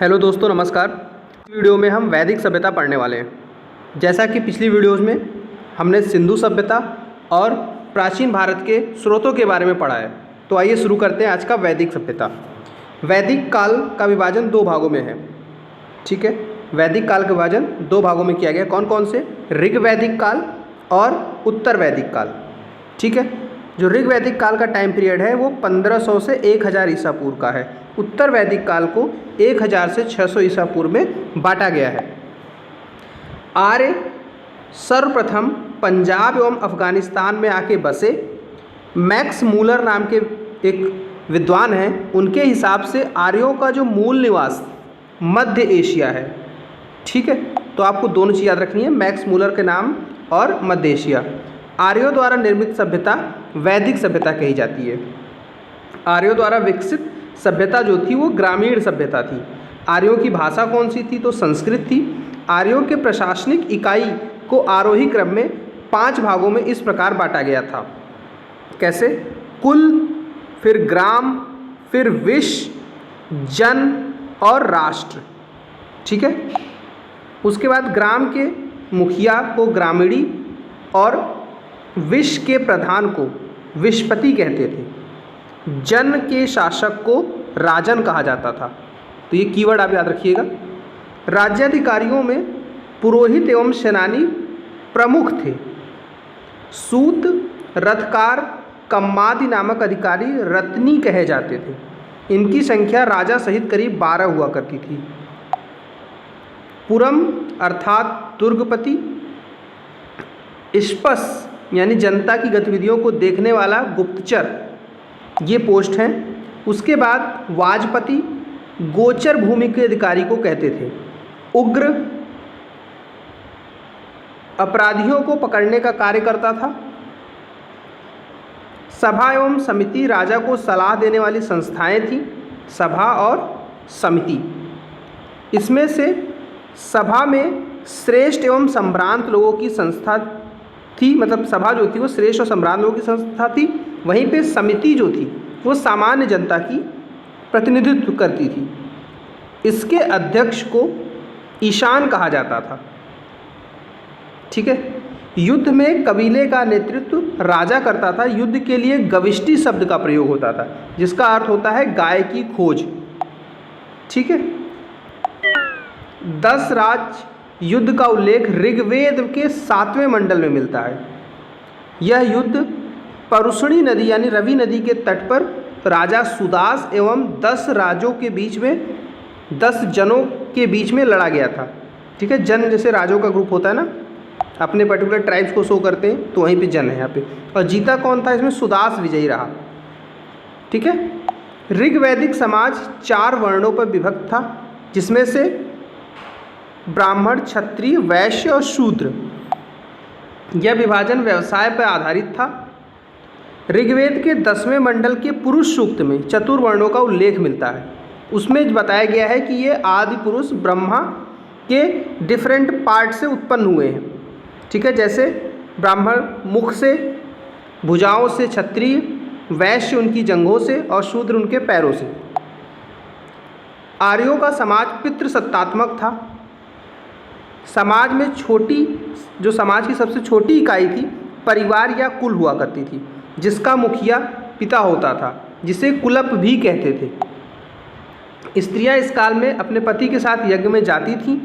Hello दोस्तों, नमस्कार। इस वीडियो में हम वैदिक सभ्यता पढ़ने वाले हैं। जैसा कि पिछली वीडियोज़ में हमने सिंधु सभ्यता और प्राचीन भारत के स्रोतों के बारे में पढ़ा है, तो आइए शुरू करते हैं आज का वैदिक सभ्यता। वैदिक काल का विभाजन दो भागों में है। ठीक है, वैदिक काल का विभाजन दो भागों में किया गया। कौन कौन से? ऋग वैदिक काल और उत्तर वैदिक काल। ठीक है, जो ऋग वैदिक काल का टाइम पीरियड है वो 1500 से 1000 ईसा पूर्व का है। उत्तर वैदिक काल को 1000 से 600 ईसा पूर्व में बांटा गया है। आर्य सर्वप्रथम पंजाब एवं अफगानिस्तान में आके बसे। मैक्स मूलर नाम के एक विद्वान हैं, उनके हिसाब से आर्यों का जो मूल निवास मध्य एशिया है। ठीक है, तो आपको दोनों चीज़ याद रखनी है, मैक्स मूलर के नाम और मध्य एशिया। आर्यों द्वारा निर्मित सभ्यता वैदिक सभ्यता कही जाती है। आर्यों द्वारा विकसित सभ्यता जो थी वो ग्रामीण सभ्यता थी। आर्यों की भाषा कौन सी थी? तो संस्कृत थी। आर्यों के प्रशासनिक इकाई को आरोही क्रम में 5 भागों में इस प्रकार बांटा गया था। कैसे? कुल, फिर ग्राम, फिर विश, जन और राष्ट्र। ठीक है, उसके बाद ग्राम के मुखिया को ग्रामीणी और विश के प्रधान को विशपति कहते थे। जन के शासक को राजन कहा जाता था। तो ये कीवर्ड आप याद रखिएगा। राज्याधिकारियों में पुरोहित एवं सेनानी प्रमुख थे। सूत, रथकार, कम्मादि नामक अधिकारी रत्नी कहे जाते थे। इनकी संख्या राजा सहित करीब 12 हुआ करती थी। पुरम अर्थात दुर्गपति, स्पस यानी जनता की गतिविधियों को देखने वाला गुप्तचर, ये पोस्ट हैं। उसके बाद वाजपति गोचर भूमि के अधिकारी को कहते थे। उग्र अपराधियों को पकड़ने का कार्य करता था। सभा एवं समिति राजा को सलाह देने वाली संस्थाएं थीं। सभा और समिति, इसमें से सभा में श्रेष्ठ एवं संभ्रांत लोगों की संस्था थी। मतलब सभा जो थी वो श्रेष्ठ और सम्रांत लोगों की संस्था थी। वहीं पे समिति जो थी वो सामान्य जनता की प्रतिनिधित्व करती थी। इसके अध्यक्ष को ईशान कहा जाता था। ठीक है, युद्ध में कबीले का नेतृत्व राजा करता था। युद्ध के लिए गविष्टि शब्द का प्रयोग होता था, जिसका अर्थ होता है गाय की खोज। ठीक है, 10 राज युद्ध का उल्लेख ऋग्वेद के 7वें मंडल में मिलता है। यह युद्ध परुष्णी नदी यानी रवि नदी के तट पर राजा सुदास एवं 10 राजों के बीच में 10 जनों के बीच में लड़ा गया था। ठीक है, जन जैसे राजों का ग्रुप होता है ना, अपने पर्टिकुलर ट्राइब्स को शो करते हैं, तो वहीं पे जन है यहाँ पे। और जीता कौन था? इसमें सुदास विजयी रहा। ठीक है, ऋग्वैदिक समाज 4 वर्णों पर विभक्त था, जिसमें से ब्राह्मण, क्षत्रिय, वैश्य और शूद्र। यह विभाजन व्यवसाय पर आधारित था। ऋग्वेद के 10वें मंडल के पुरुष सूक्त में चतुर्वर्णों का उल्लेख मिलता है। उसमें बताया गया है कि ये आदि पुरुष ब्रह्मा के डिफरेंट पार्ट से उत्पन्न हुए हैं। ठीक है, जैसे ब्राह्मण मुख से, भुजाओं से क्षत्रिय, वैश्य उनकी जंघों से और शूद्र उनके पैरों से। आर्यों का समाज पितृसत्तात्मक था। समाज में जो समाज की सबसे छोटी इकाई थी परिवार या कुल हुआ करती थी, जिसका मुखिया पिता होता था, जिसे कुलप भी कहते थे। स्त्रियां इस काल में अपने पति के साथ यज्ञ में जाती थीं।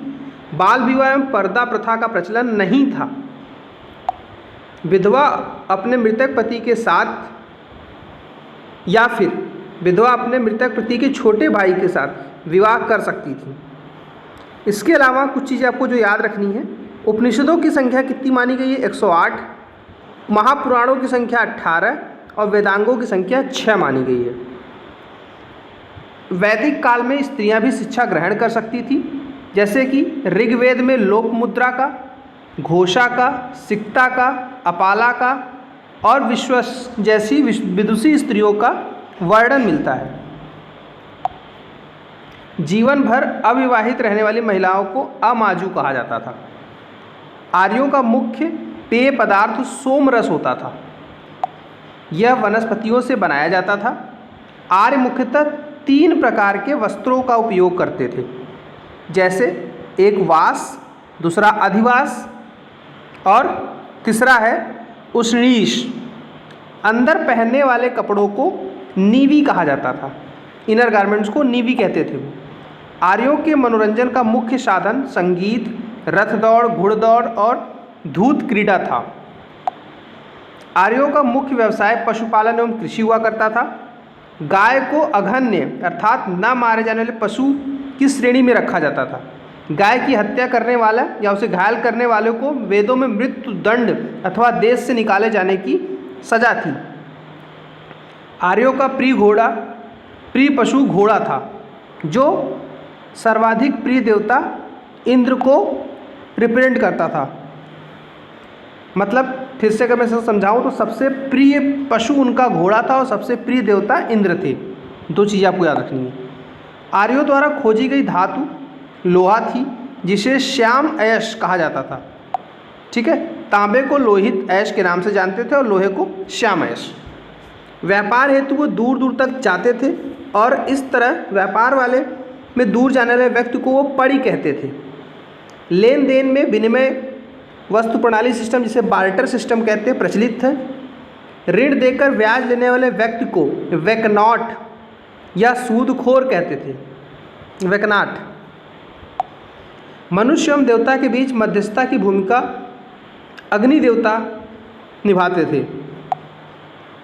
बाल विवाह एवं पर्दा प्रथा का प्रचलन नहीं था। विधवा अपने मृतक पति के साथ या फिर विधवा अपने मृतक पति के छोटे भाई के साथ विवाह कर सकती थी। इसके अलावा कुछ चीज़ें आपको जो याद रखनी है, उपनिषदों की संख्या कितनी मानी गई है? 108। महापुराणों की संख्या 18 और वेदांगों की संख्या 6 मानी गई है। वैदिक काल में स्त्रियां भी शिक्षा ग्रहण कर सकती थी, जैसे कि ऋग्वेद में लोकमुद्रा का, घोषा का, सिक्ता का, अपाला का और विश्वस जैसी विदुषी स्त्रियों का वर्णन मिलता है। जीवन भर अविवाहित रहने वाली महिलाओं को अमाजू कहा जाता था। आर्यों का मुख्य पेय पदार्थ सोमरस होता था। यह वनस्पतियों से बनाया जाता था। आर्य मुख्यतः 3 प्रकार के वस्त्रों का उपयोग करते थे। जैसे एक वास, दूसरा अधिवास और तीसरा है उष्णीष। अंदर पहनने वाले कपड़ों को नीवी कहा जाता था, इनर गारमेंट्स को नीवी कहते थे वो। आर्यों के मनोरंजन का मुख्य साधन संगीत, रथ दौड़, घुड़दौड़ और धूत क्रीड़ा था। आर्यों का मुख्य व्यवसाय पशुपालन एवं कृषि हुआ करता था। गाय को अघन्य अर्थात न मारे जाने वाले पशु की श्रेणी में रखा जाता था। गाय की हत्या करने वाला या उसे घायल करने वाले को वेदों में मृत्यु दंड अथवा देश से निकाले जाने की सजा थी। आर्यों का प्रिय पशु घोड़ा था, जो सर्वाधिक प्रिय देवता इंद्र को रिप्रेजेंट करता था। मतलब फिर से अगर मैं इसे समझाऊं तो सबसे प्रिय पशु उनका घोड़ा था और सबसे प्रिय देवता इंद्र थे। दो चीज़ें आपको याद रखनी है। आर्यों द्वारा खोजी गई धातु लोहा थी, जिसे श्याम अयश कहा जाता था। ठीक है, तांबे को लोहित अयश के नाम से जानते थे और लोहे को श्याम अयश। व्यापार हेतु वो दूर दूर तक जाते थे और इस तरह व्यापार वाले में दूर जाने वाले व्यक्ति को वो पड़ी कहते थे। लेन देन में विनिमय वस्तु प्रणाली सिस्टम, जिसे बार्टर सिस्टम कहते हैं, प्रचलित थे। ऋण देकर ब्याज लेने वाले व्यक्ति को वेकनॉट या सूदखोर कहते थे, वेकनाट। मनुष्य एवं देवता के बीच मध्यस्थता की भूमिका अग्नि देवता निभाते थे।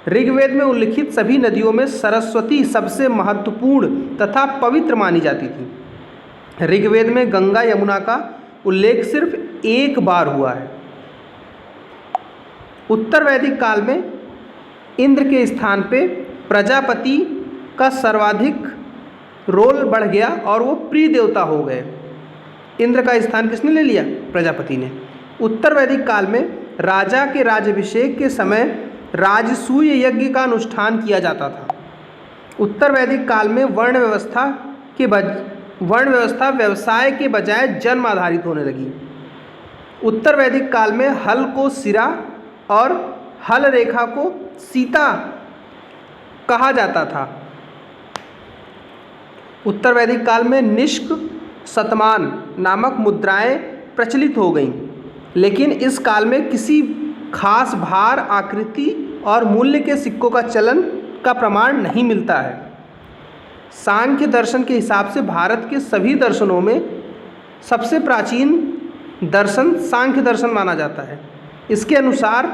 ऋग्वेद में उल्लिखित सभी नदियों में सरस्वती सबसे महत्वपूर्ण तथा पवित्र मानी जाती थी। ऋग्वेद में गंगा यमुना का उल्लेख सिर्फ एक बार हुआ है। उत्तर वैदिक काल में इंद्र के स्थान पे प्रजापति का सर्वाधिक रोल बढ़ गया और वो प्रिय देवता हो गए। इंद्र का स्थान किसने ले लिया? प्रजापति ने। उत्तर वैदिक काल में राजा के राज्याभिषेक के समय राजसूय यज्ञ का अनुष्ठान किया जाता था। उत्तर वैदिक काल में वर्ण व्यवस्था व्यवसाय के बजाय जन्म आधारित होने लगी। उत्तर वैदिक काल में हल को सिरा और हल रेखा को सीता कहा जाता था। उत्तर वैदिक काल में निष्क शतमान नामक मुद्राएं प्रचलित हो गईं, लेकिन इस काल में किसी खास भार, आकृति और मूल्य के सिक्कों का चलन का प्रमाण नहीं मिलता है। सांख्य दर्शन के हिसाब से भारत के सभी दर्शनों में सबसे प्राचीन दर्शन सांख्य दर्शन माना जाता है। इसके अनुसार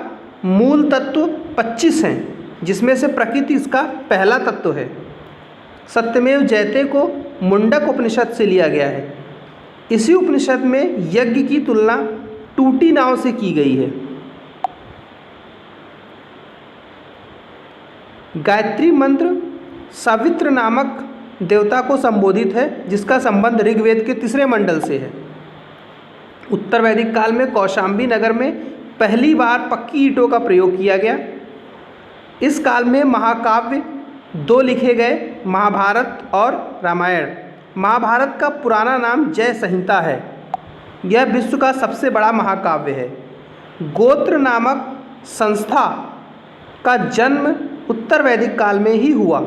मूल तत्व 25 हैं, जिसमें से प्रकृति इसका पहला तत्व है। सत्यमेव जयते को मुंडक उपनिषद से लिया गया है। इसी उपनिषद में यज्ञ की तुलना टूटी नाव से की गई है। गायत्री मंत्र सावित्र नामक देवता को संबोधित है, जिसका संबंध ऋग्वेद के 3 मंडल से है। उत्तर वैदिक काल में कौशाम्बी नगर में पहली बार पक्की ईंटों का प्रयोग किया गया। इस काल में महाकाव्य 2 लिखे गए, महाभारत और रामायण। महाभारत का पुराना नाम जय संहिता है। यह विश्व का सबसे बड़ा महाकाव्य है। गोत्र नामक संस्था का जन्म उत्तर वैदिक काल में ही हुआ।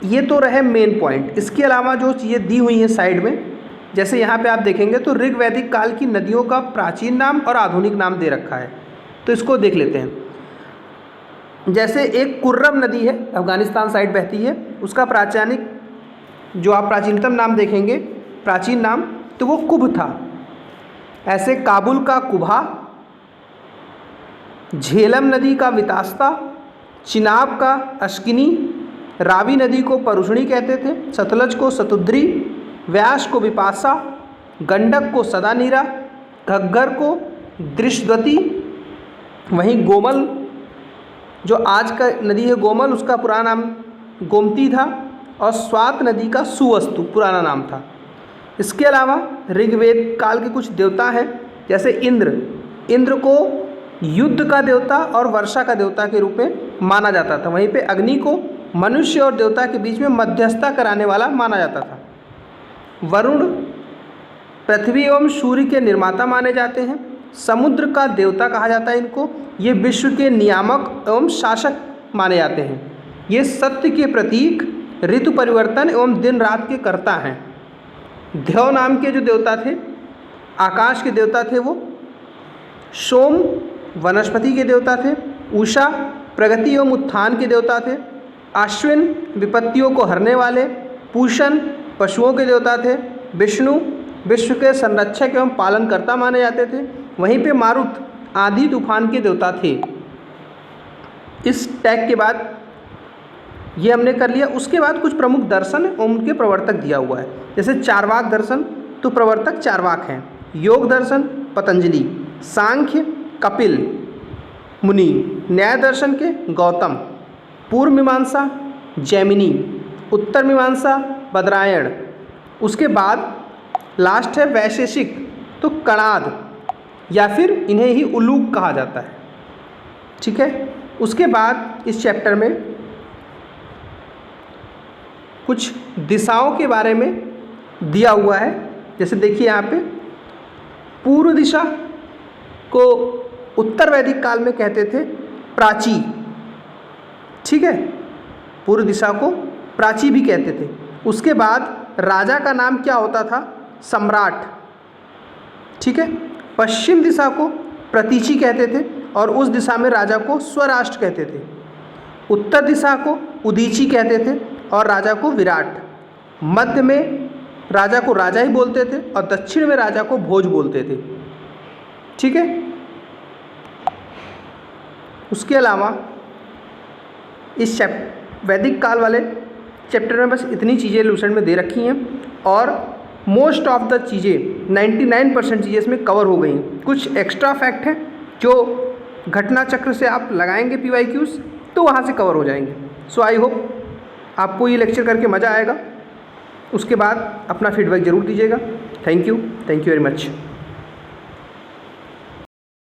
ये तो रहे मेन पॉइंट। इसके अलावा जो चीज़ें दी हुई हैं साइड में, जैसे यहाँ पे आप देखेंगे तो ऋग वैदिक काल की नदियों का प्राचीन नाम और आधुनिक नाम दे रखा है, तो इसको देख लेते हैं। जैसे एक कुर्रम नदी है, अफगानिस्तान साइड बहती है, उसका जो आप प्राचीनतम नाम देखेंगे, प्राचीन नाम, तो वो कुभ था। ऐसे काबुल का कुभा, झेलम नदी का वितास्ता, चिनाब का अश्किनी, रावी नदी को परुषणी कहते थे, सतलज को सतुद्री, व्यास को विपासा, गंडक को सदानीरा, घग्गर को दृशद्वती। वहीं गोमल, जो आज का नदी है गोमल, उसका पुराना नाम गोमती था, और स्वात नदी का सुवस्तु पुराना नाम था। इसके अलावा ऋग्वेद काल के कुछ देवता हैं, जैसे इंद्र को युद्ध का देवता और वर्षा का देवता के रूप में माना जाता था। वहीं पे अग्नि को मनुष्य और देवता के बीच में मध्यस्थता कराने वाला माना जाता था। वरुण पृथ्वी एवं सूर्य के निर्माता माने जाते हैं। समुद्र का देवता कहा जाता है इनको। ये विश्व के नियामक एवं शासक माने जाते हैं। ये सत्य के प्रतीक ऋतु परिवर्तन एवं दिन रात के कर्ता हैं। ध्यव नाम के जो देवता थे, आकाश के देवता थे वो। सोम वनस्पति के देवता थे। उषा प्रगति एवं उत्थान के देवता थे। अश्विन विपत्तियों को हरने वाले। पूषण पशुओं के देवता थे। विष्णु विश्व के संरक्षक एवं पालनकर्ता माने जाते थे। वहीं पे मारुत आंधी तूफान के देवता थे। इस टैग के बाद ये हमने कर लिया। उसके बाद कुछ प्रमुख दर्शन और उनके प्रवर्तक दिया हुआ है। जैसे चार्वाक दर्शन, तो प्रवर्तक चार्वाक हैं। योग दर्शन पतंजलि। सांख्य कपिल मुनि। न्याय दर्शन के गौतम। पूर्व मीमांसा जैमिनी। उत्तर मीमांसा बदरायण। उसके बाद लास्ट है वैशेषिक, तो कणाद या फिर इन्हें ही उलूक कहा जाता है। ठीक है। उसके बाद इस चैप्टर में कुछ दिशाओं के बारे में दिया हुआ है। जैसे देखिए यहाँ पे पूर्व दिशा को उत्तर वैदिक काल में कहते थे प्राची। ठीक है, पूर्व दिशा को प्राची भी कहते थे। उसके बाद राजा का नाम क्या होता था? सम्राट। ठीक है। पश्चिम दिशा को प्रतीची कहते थे और उस दिशा में राजा को स्वराष्ट्र कहते थे। उत्तर दिशा को उदीची कहते थे और राजा को विराट। मध्य में राजा को राजा ही बोलते थे और दक्षिण में राजा को भोज बोलते थे। ठीक है। उसके अलावा इस वैदिक काल वाले चैप्टर में बस इतनी चीज़ें लूसेंट में दे रखी हैं और मोस्ट ऑफ द चीज़ें 99% चीज़ें इसमें कवर हो गई। कुछ एक्स्ट्रा फैक्ट हैं जो घटना चक्र से आप लगाएंगे PYQs तो वहाँ से कवर हो जाएंगे। सो आई होप आपको ये लेक्चर करके मज़ा आएगा। उसके बाद अपना फीडबैक ज़रूर दीजिएगा। Thank you very much.